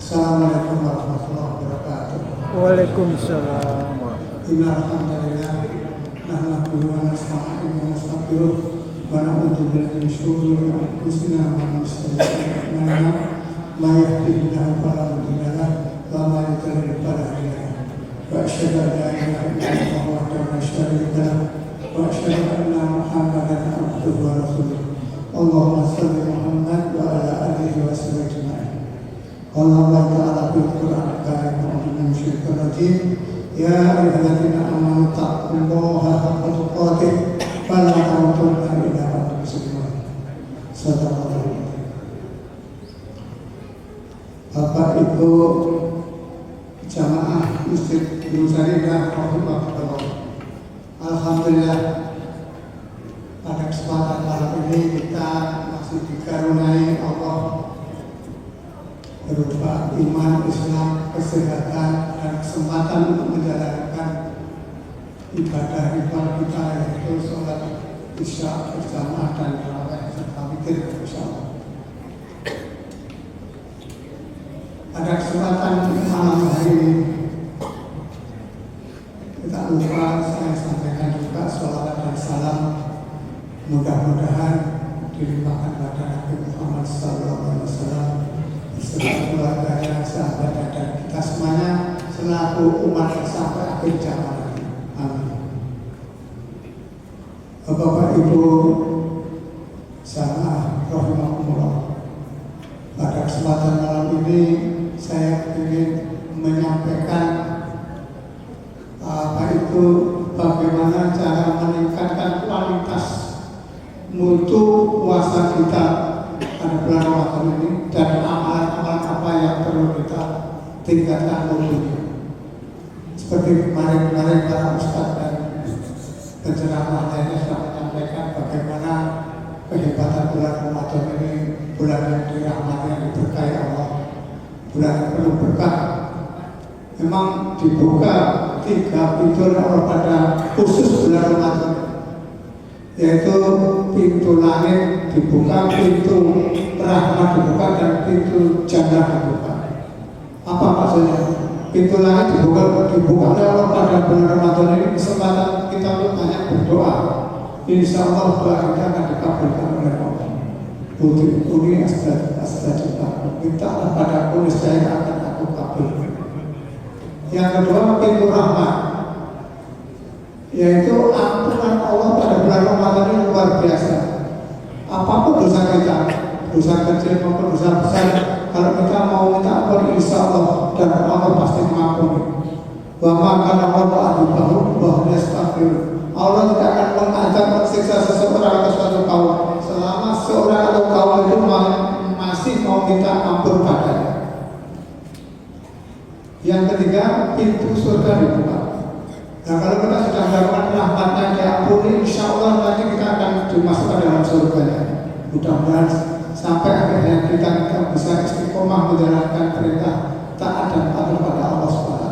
Assalamualaikum warahmatullahi wabarakatuh. Waalaikumsalam. Innalhamdulillah nahmaduhu wa nasta'inuhu wa nastaghfiruh wa na'udzu billahi min shururi anfusina wa min sayyi'ati a'malina may yahdihillahu fala mudilla lahu wa may yudlil fala hadiya lahu. Wa asyhadu an la ilaha illallah wahdahu la syarika lahu wa asyhadu anna Muhammadan abduhu wa rasuluh. Allahumma shalli Muhammad wa ala alihi wa sahbihi ajma'in. Allah Ta'ala fil Qur'an al-Karim wa syaitanir rajim. Ya ayyuhalladzina amanu taqullaha haqqa tuqatih wa la tamutunna illa wa antum muslimun. Shadaqallahu. Bapak Ibu jamaah Masjid Nusaridah rahimahullah. Alhamdulillah pada kesempatan malam ini kita masih dikaruniai Allah berupa iman, Islam, kesehatan, dan kesempatan untuk menjalankan ibadah kita, yaitu sholat isya berjamaah dan tarawih serta witir bersama. Pada kesempatan malam hari ini tidak lupa saya sampaikan juga sholawat dan salam, mudah-mudahan dilimpahkan pada Nabi Muhammad SAW beserta keluarganya, sahabat dan kita semuanya selaku umat sampai akhir zaman. Amin. Bapak Ibu jamaah rahimahumullah, pada kesempatan malam ini saya ingin menyampaikan bagaimana cara meningkatkan kualitas mutu puasa kita pada bulan Ramadan ini dan amalan-amalan apa yang perlu kita tingkatkan mutunya. Seperti kemarin-kemarin para ustadz dan penceramah lainnya sudah menyampaikan bagaimana kehebatan bulan Ramadan ini, bulan yang dirahmati, yang diberkahi Allah, bulan yang penuh berkah. Memang dibuka 3 pintu Allah pada khusus bulan Ramadan, yaitu pintu langit dibuka, pintu rahmat dibuka, dan pintu jannah dibuka. Apa maksudnya? Pintu langit dibuka oleh Allah pada bulan Ramadan ini, kesempatan kita untuk banyak berdoa. Insya Allah doa kita akan dikabulkan oleh Allah. Uni astajibah, mintalah pada aku niscaya akan aku kabulkan. Yang kedua, pintu rahmat, yaitu ampunan Allah pada bulan Ramadan ini luar biasa. Apapun dosa kita, dosa kecil maupun dosa besar, kalau kita mau minta ampun, insya Allah dan Allah pasti mengampuni. Wa maka Allah adibahu wa yastaghfir. Allah tidak akan mengadab mensiksa seseorang atau suatu kaum selama seorang atau kaum itu masih mau minta ampun padanya. Yang ketiga, pintu surga dibuka. Nah, kalau kita sudah mendapatkan rahmatnya diampuni, insya Allah nanti kita akan dimasukkan dalam surganya. Mudah-mudahan sampai akhirnya kita bisa istiqomah menjalankan perintah taat dan patuh pada Allah SWT.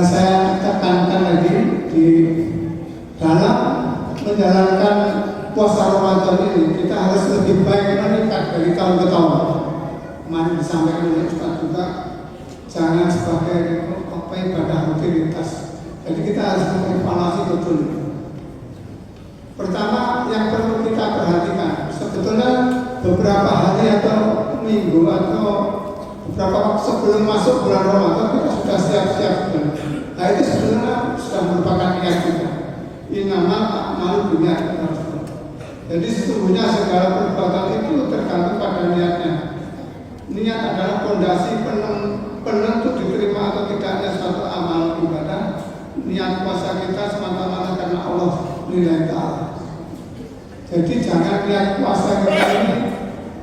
Saya tekankan lagi di dalam menjalankan puasa Ramadan ini kita harus lebih baik meningkat dari tahun ke tahun. Kemarin disampaikan oleh Ustaz juga, jangan sebagai ibadah rutinitas. Jadi kita harus mengevaluasi betul. Pertama, yang perlu kita perhatikan, sebetulnya beberapa hari atau minggu atau beberapa waktu sebelum masuk bulan Ramadan kita sudah siap-siap. Nah, itu sebenarnya sudah merupakan niat kita. Innamal a'malu binniyat. Jadi sesungguhnya segala perbuatan itu tergantung pada niatnya. Niat adalah fondasi penentu diterima atau tidaknya suatu amal ibadah. Niat puasa kita semata-mata karena Allah lillahi ta'ala. Jadi jangan niat puasa kita ini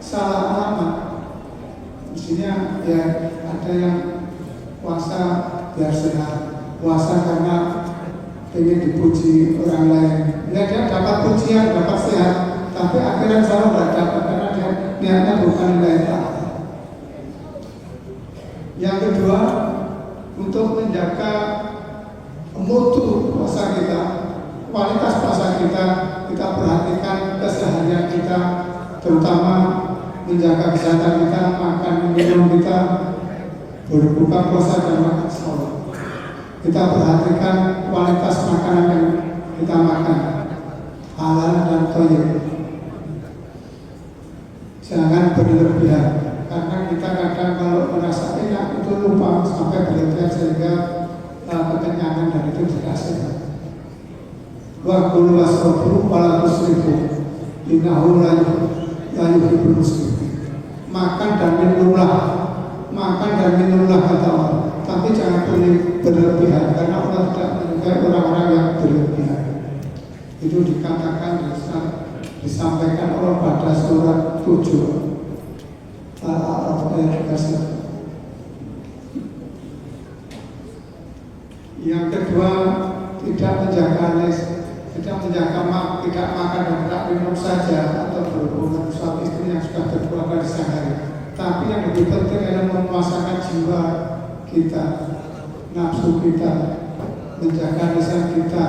salah alamat. Mestinya ya ada yang puasa biar sehat, puasa karena ingin dipuji orang lain. Ya dia dapat pujian, dapat sehat, tapi akhirnya salah tidak dapat karena dia niatnya bukan lillahi ta'ala. Yang kedua, untuk menjaga mutu puasa kita, kualitas puasa kita perhatikan keseharian kita, terutama menjaga kesehatan kita, makan minum kita, berbuka puasa dan makan sahur. Kita perhatikan kualitas makanan yang kita makan, halal dan thayyib. Jangan berlebihan, karena kita kadang kalau merasa enak itu lupa sampai berlebihan sehingga kekenyangan dan itu tidak sehat. Wa kulu wasrabu wala tusrifu innahu la yuhibbul musrifin. Makan dan minumlah kata Allah, tapi jangan berlebihan, karena Allah tidak menyukai orang-orang yang berlebihan. Itu dikatakan disampaikan Allah pada surat 7 Al-A'raf ayat 31. Yang kedua, tidak makan dan tidak minum saja atau berhubungan suami istri yang sudah berkeluarga di siang hari. Tapi yang lebih penting adalah memuasakan jiwa kita, nafsu kita, menjaga lisan kita,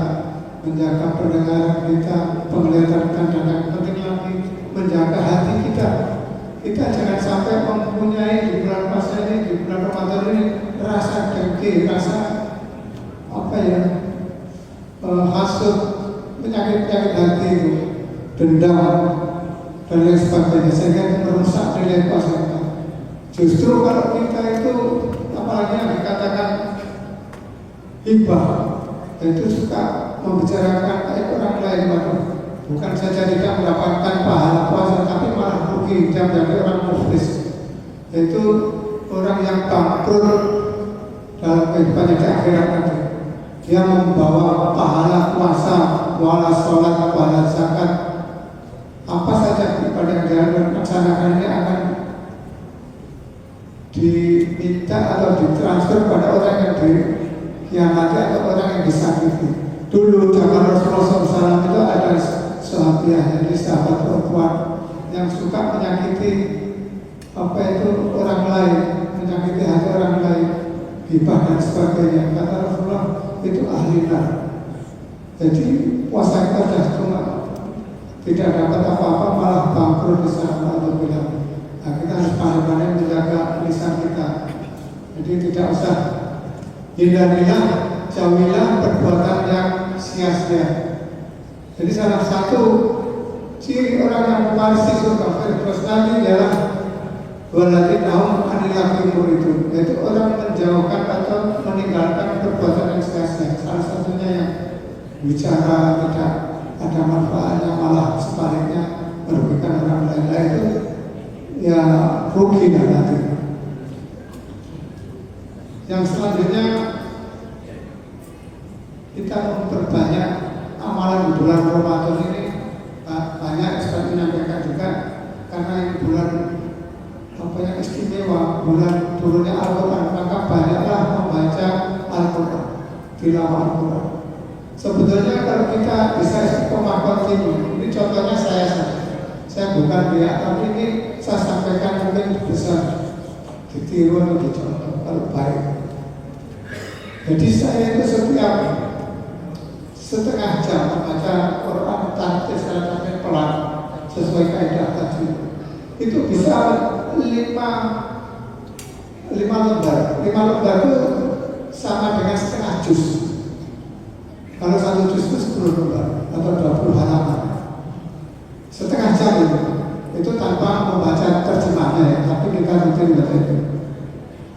menjaga pendengaran kita, penglihatan kita, dan yang penting lagi menjaga hati kita. Kita jangan sampai mempunyai di bulan puasa ini, di bulan Ramadan ini rasa dengki, rasa hasut, penyakit hati itu, dendam dan lain sebagainya, sehingga merusak nilai puasa kita. Justru kalau kita itu, apalagi yang dikatakan hibah, itu suka membicarakan orang lain, bukan saja tidak mendapatkan pahala puasa, tapi malah rugi dan menjadi orang muflis, yaitu orang yang bangkrut dalam kehidupannya di akhirat nanti. Dia membawa pahala puasa, pahala sholat, pahala zakat, apa saja ibadah yang dia laksanakan ini akan diminta atau ditransfer pada orang yang dikhianati atau orang yang disakiti. Dulu zaman Rasulullah SAW itu ada sahabiah, jadi sahabat perempuan yang suka menyakiti orang lain, menyakiti hati orang lain, gibah dan sebagainya. Kata Rasulullah, itu ahli neraka. Jadi puasa kita sudah cuma tidak dapat apa-apa, malah bangkrut di sana. Allah bilang, nah, kita harus pandai-pandai menjaga lisan kita. Jadi tidak usah hindarilah, jauhilah perbuatan yang sia-sia. Jadi salah satu ciri orang yang mewarisi surga Firdaus nanti adalah waladinahum anilakimur itu, yaitu orang menjauhkan atau meninggalkan perbuatan yang sia-sia. Salah satunya yang bicara tidak ada manfaatnya, malah sebaliknya merugikan orang lain, itu ya rugi nanti. Yang selanjutnya, kita memperbanyak amalan di bulan Ramadan ini. Banyak seperti menyampaikan juga, karena ini bulan yang istimewa, bulan turunnya Al-Quran, maka banyaklah membaca Al-Quran, tilawah Al-Quran. Sebetulnya kalau kita bisa istiqomah kontinu, ini contohnya saya bukan dia, tapi ini saya sampaikan mungkin bisa ditiru atau dicontoh kalau baik. Jadi saya itu setiap setengah jam membaca Quran tartil secara pelan sesuai kaidah tadi. Itu bisa 5 lembar. 5 lembar itu sama dengan setengah juz. Kalau 1 juz itu 10 lembar atau 20 halaman. Setengah jam itu tanpa membaca terjemahnya ya, tapi kita rutin baca itu.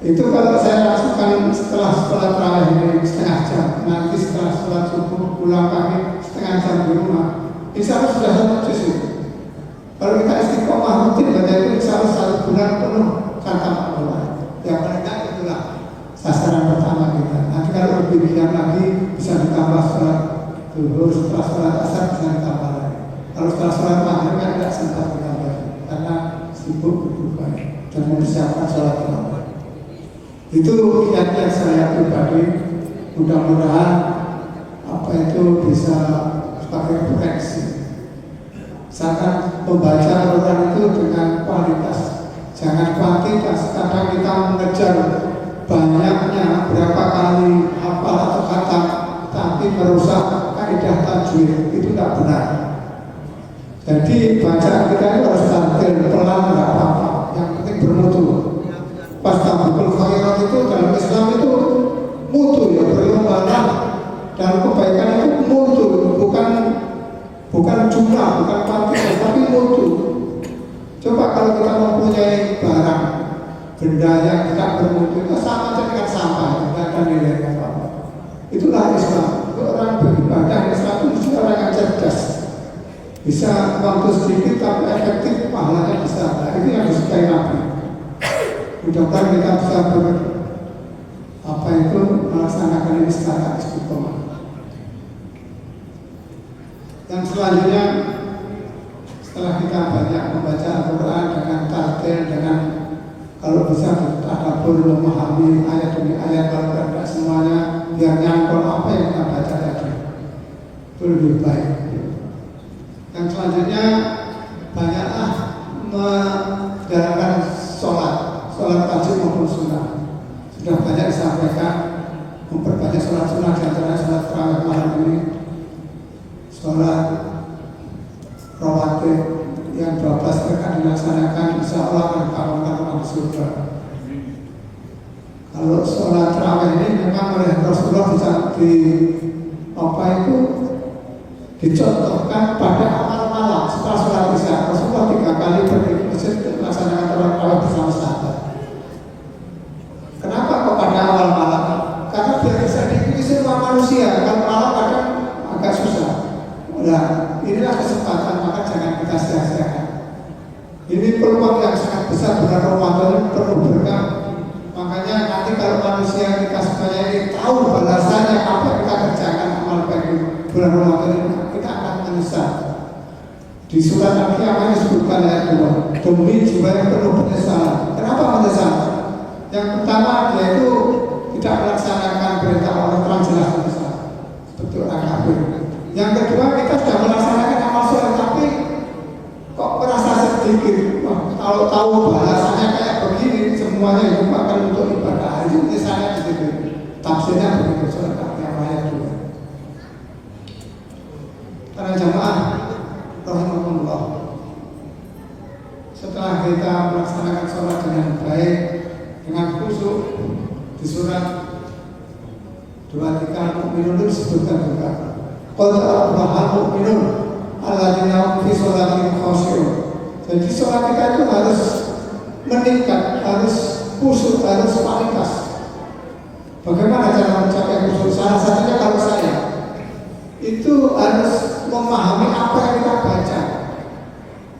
Itu kalau saya lakukan setelah sholat tarawih ini setengah jam, nanti setelah sholat subuh pulang kami setengah jam di rumah, insya Allah sudah 1 juz itu. Kalau kita istiqomah rutin baca itu, insya Allah 1 bulan penuh kata Allah. Yang paling tidak itulah sasaran pertama kita. Nanti kalau lebih giat lagi bisa ditambah sholat zuhur, setelah sholat asar bisa ditambah lagi. Kalau setelah sholat maghrib kan tidak sempat ditambah karena sibuk berbuka dan mempersiapkan sholat tarawih. Itu kiat-kiat saya pribadi. Mudah-mudahan itu bisa sebagai refleksi. Sangat membaca Al-Quran itu dengan kualitas, jangan kuantitas. Kadang kita mengejar banyaknya, berapa kali hafal atau kata, tapi merusak kaidah tajwid, itu tidak benar. Jadi bacaan kita itu harus tampil pelan, nggak apa-apa. Yang penting bermutu. Pas tabikul khairat itu dalam Islam itu mutu ya, berlomba dalam kebaikan itu mutu, bukan jumlah, bukan kuantitas, tapi mutu. Coba kalau kita mempunyai barang benda yang tidak bermutu itu sama saja dengan sampah, tidak ada nilai apa-apa. Itulah Islam. Itu orang beribadah Islam itu mesti orang yang cerdas, bisa waktu sedikit tapi efektif, pahalanya besar. Nah, itu yang disukai Nabi. Mudah-mudahan kita bisa melaksanakan ini secara istiqomah. Yang selanjutnya, setelah kita banyak membaca Al-Quran dengan tartil, dengan kalau bisa tadabbur, memahami ayat demi ayat, kalau tidak semuanya biar nyangkul apa yang kita baca tadi, itu lebih baik. Yang selanjutnya, banyaklah menjalankan sholat wajib maupun sunnah. Sudah banyak disampaikan, memperbanyak sholat sunnah, di antaranya sholat tarawih malam ini, sholat rawatib yang 12 rakaat dilaksanakan, insya Allah akan kawan-kawan di surga. Kalau sholat tarawih ini memang oleh Rasulullah dicontohkan pada amal malam setelah sholat isya. Rasulullah 3 kali pergi ke masjid untuk melaksanakan sholat tarawih bersama sahabat. Kenapa kok pada awal malam? Karena biar bisa diikuti semua manusia. Kalau malam kadang agak susah. Nah, inilah kesempatan, maka jangan kita sia-siakan. Ini peluang yang sangat besar, bulan Ramadan penuh berkah. Makanya nanti kalau manusia kita semuanya ini tahu balasannya apa yang kita kerjakan amal baik bulan Ramadan ini, kita akan menyesal. Di surat Al-Qiyamah disebutkan ayat 2, demi jiwa yang penuh penyesalan. Kenapa menyesal? Yang pertama, yaitu tidak melaksanakan perintah Allah, terang jelas menyesal, seperti orang kafir. Yang kedua, kita sudah melaksanakan amal soleh tapi kok merasa sedikit. Wah, kalau tahu balasannya kayak begini, semuanya dilupakan untuk ibadah. Itu misalnya di situ. Tafsirnya begitu, surat ayat 2. Para jamaah rahimahullah, setelah kita melaksanakan sholat dengan baik, dengan khusyuk, di surat 23 Al-Mu'minun disebutkan juga, qad aflahal mu'minun alladzina fi sholatihim khashi'un. Jadi sholat kita itu harus meningkat, harus khusyuk, harus kualitas. Bagaimana cara mencapai khusyuk? Salah satunya kalau saya itu harus memahami apa yang kita baca.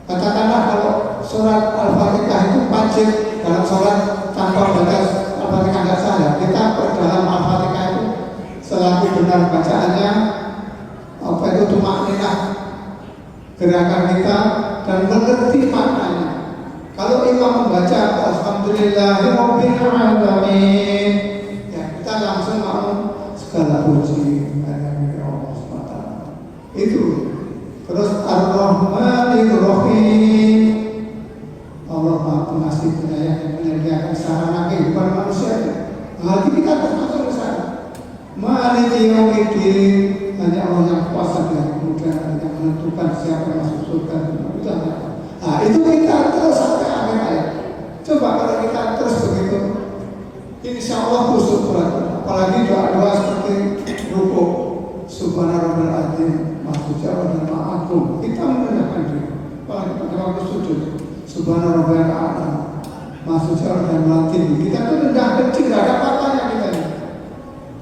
Katakanlah kalau surat Al-Fatihah itu wajib dalam sholat, tanpa baca Al-Fatihah tidak sah. Kita dalam Al-Fatihah itu selalu benar bacaannya, apa itu tumakninah gerakan kita dan mengerti maknanya. Kalau imam membaca Alhamdulillahirabbil alamin, ya kita langsung mau segala puji hanya Allah SWT. Itu. Terus Ar-Rahmanir Rahim, Allah Maha Pengasih Penyayang yang menyediakan sarana kehidupan manusia. Hati kita termasuk di sana. Maliki yaumiddin, hanya Allah yang kuasa dan kemudian yang menentukan siapa yang masuk surga. Nah, itu kita terus sampai akhir ayat. Coba kalau kita terus begitu, insya Allah khusyuk berat. Apalagi doa-doa seperti rukuk, subhanarabbal azim, maksud jawab dan ma'akum, kita merendahkan diri. Apalagi pada waktu sujud, subhanarabbal a'la, maksud jawab dan melatih. Kita itu rendah kecil, tidak ada apa-apanya kita ini.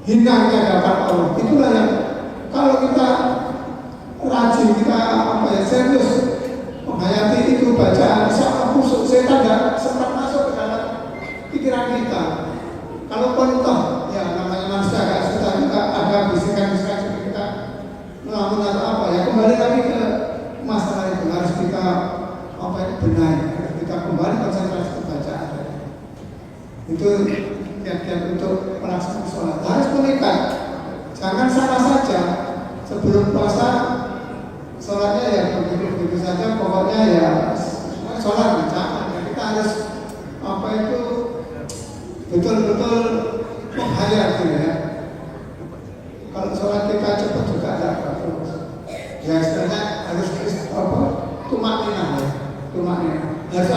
Hinanya dapat Allah. Itulah yang kalau kita rajin, kita serius menghayati itu bacaan, insya khusyuk, setan tidak sempat masuk ke dalam pikiran kita. Kalau toh, ya namanya manusia agak susah juga, ada bisikan-bisikan seperti kita melamun atau apa, ya kembali lagi ke masalah itu. Harus kita benahi, harus kita kembali konsentrasi ke bacaan. Itu kiat-kiat untuk melaksanakan sholat. Harus meningkat, jangan sama saja. Sebelum puasa sholatnya ya begitu saja, pokoknya ya sholat jangan. Ya, kita harus betul-betul menghayat gitu ya. Kalau sholat kita cepat juga tidak bagus. Ya istilahnya harus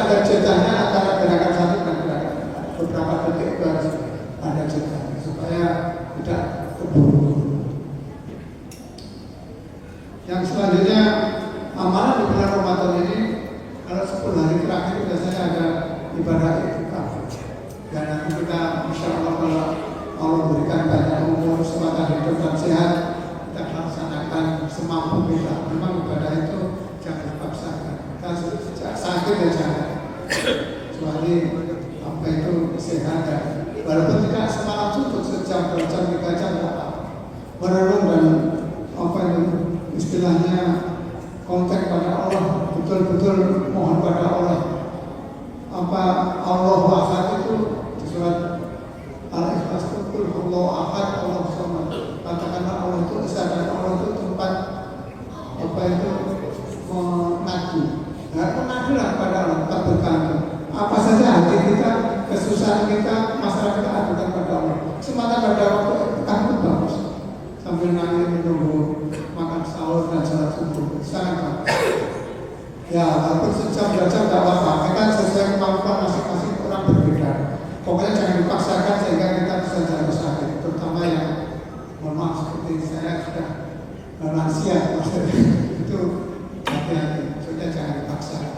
ada jedahnya antara gerakan satu dan gerakan beberapa detik itu harus ada jedahnya supaya tidak keburu. Yang selanjutnya amalan di bulan Ramadan ini kalau 10 hari terakhir biasanya ada ibadah iktikaf. Dan nanti kita insya Allah kalau Allah berikan banyak umur, kesempatan hidup dan sehat, kita laksanakan semampu kita. Memang ibadah itu jangan dipaksakan. Kita sejak sakit ya jangan. Kecuali apa itu sehat dan walaupun tidak semalam sujud sejam, 2 jam, 3 jam tidak apa. Merenung dan apa itu istilahnya kontak pada Allah, betul-betul mohon pada Allah. Apa Allah Ahad itu di surat Al-Ikhlas itu Allah Ahad, Allah Samad. Katakanlah Allah itu esa dan Allah itu tempat apa itu mengadu. Nah, mengadulah pada Allah, tempat bergantung. Apa saja hati kita, kesusahan kita, masalah kita adukan pada Allah. Semata pada waktu itu bagus. Sambil nangis menunggu makan sahur dan sholat subuh, sangat bagus. Ya, walaupun sejam 2 jam tidak apa-apa. Kita sesuai kemampuan masing-masing orang berbeda. Pokoknya jangan dipaksakan sehingga kita bisa jatuh sakit. Terutama yang mohon maaf seperti saya sudah lansia, itu hati-hati. Sudah jangan dipaksakan.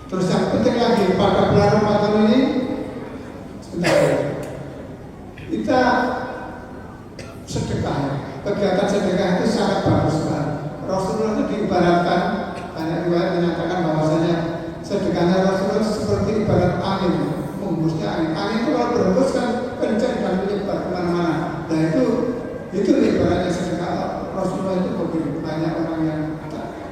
Terus yang penting lagi pada bulan Ramadan ini, sebentar ya. Kita sedekah, kegiatan sedekah itu sangat bagus sekali. Rasulullah itu diibaratkan, banyak riwayat menyatakan bahwasanya sedekahnya Rasulullah seperti ibarat angin, menghembusnya angin. Angin itu kalau berhembus kan kencang dan menyebar kemana-mana. Nah itu ibaratnya sedekah Rasulullah itu begini. Banyak orang yang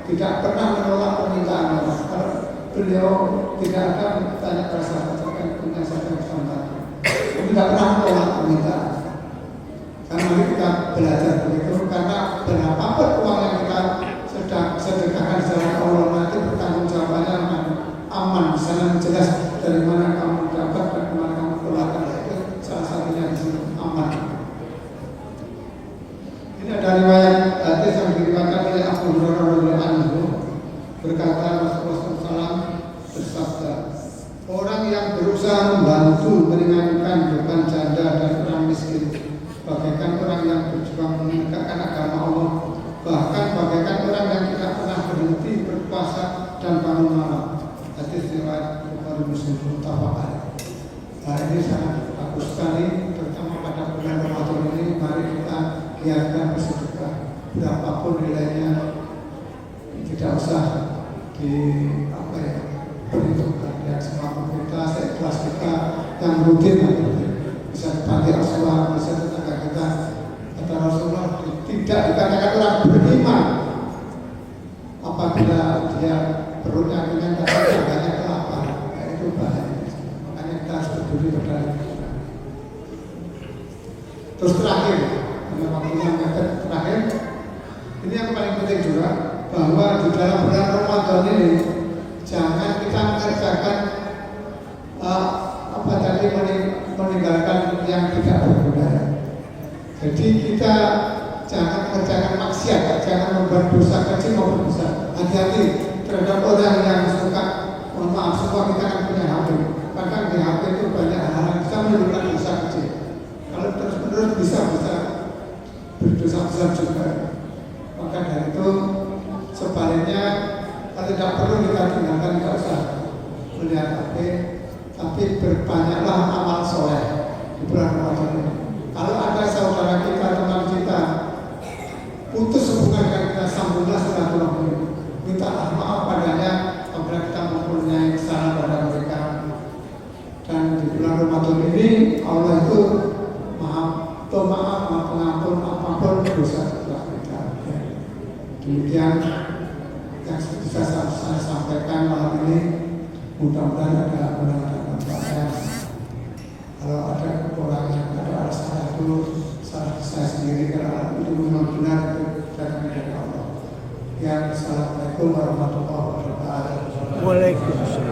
tidak pernah menolak permintaan Allah. Kalau beliau tidak akan bertanya pada sahabat-sahabat punya satu kesempatan. Tidak pernah menolak permintaan. Karena mari kita belajar begitu, karena berapapun uang yang kita sedekahkan di jalan Allah nanti bertanggung jawabannya aman. Di sana jelas dari mana kamu dapat dan kemana kamu keluarkan, itu salah satunya di sini aman. Ini ada riwayat hadis yang diriwayatkan oleh Abu Hurairah radhiyallahu anhu, berkata Rasulullah SAW bersabda, orang yang berusaha membantu meringankan beban janda dan orang miskin, bagaikan orang yang berjuang menegakkan agama Allah, bahkan bagaikan orang yang tidak pernah berhenti berpuasa dan bangun malam. Hadis riwayat Bukhari Muslim muttafaq alaih. Nah ini sangat bagus sekali, terutama pada bulan Ramadan ini. Mari kita giatkan bersedekah, berapapun nilainya, tidak usah perhitungkan ya, semampu kita, seikhlas kita, yang rutin bisa dipanti Rasulullah, bisa tetangga kita. Kata Rasulullah, tidak dikatakan orang beriman apabila dia perutnya kenyang dan tetangganya kelaparan. Nah, itu bahaya. Makanya kita harus peduli pada itu. Terus terakhir, karena waktunya mepet, terakhir, ini yang paling penting juga, bahwa di dalam bulan Ramadan ini jangan kita mengerjakan meninggalkan yang tidak berguna. Jadi kita jangan mengerjakan maksiat, jangan membuat dosa kecil maupun besar. Hati-hati terhadap orang yang suka, mohon maaf, semua kita kan punya HP. Kadang di HP itu banyak hal yang bisa menimbulkan dosa kecil. Kalau terus-menerus bisa berdosa besar juga. Maka dari itu sebaliknya, kalau tidak perlu kita tinggalkan, tidak usah melihat HP, tapi berbanyaklah amal soleh di bulan Ramadan ini. Kalau ada saudara kita, teman kita putus hubungan dengan kita, sambunglah silaturahmi, mintalah maaf padanya apabila kita mempunyai kesalahan pada mereka. Dan di bulan Ramadan ini Allah itu maha pemaaf, maha pengampun apapun dosa kita. Demikian yang bisa saya sampaikan malam ini. Mudah-mudahan ada manfaatnya. Kalau ada kekurangan, ada alasan itu saya sendiri, karena itu memang benar dari Allah. Ya, assalamualaikum warahmatullahi wabarakatuh. Waalaikumsalam.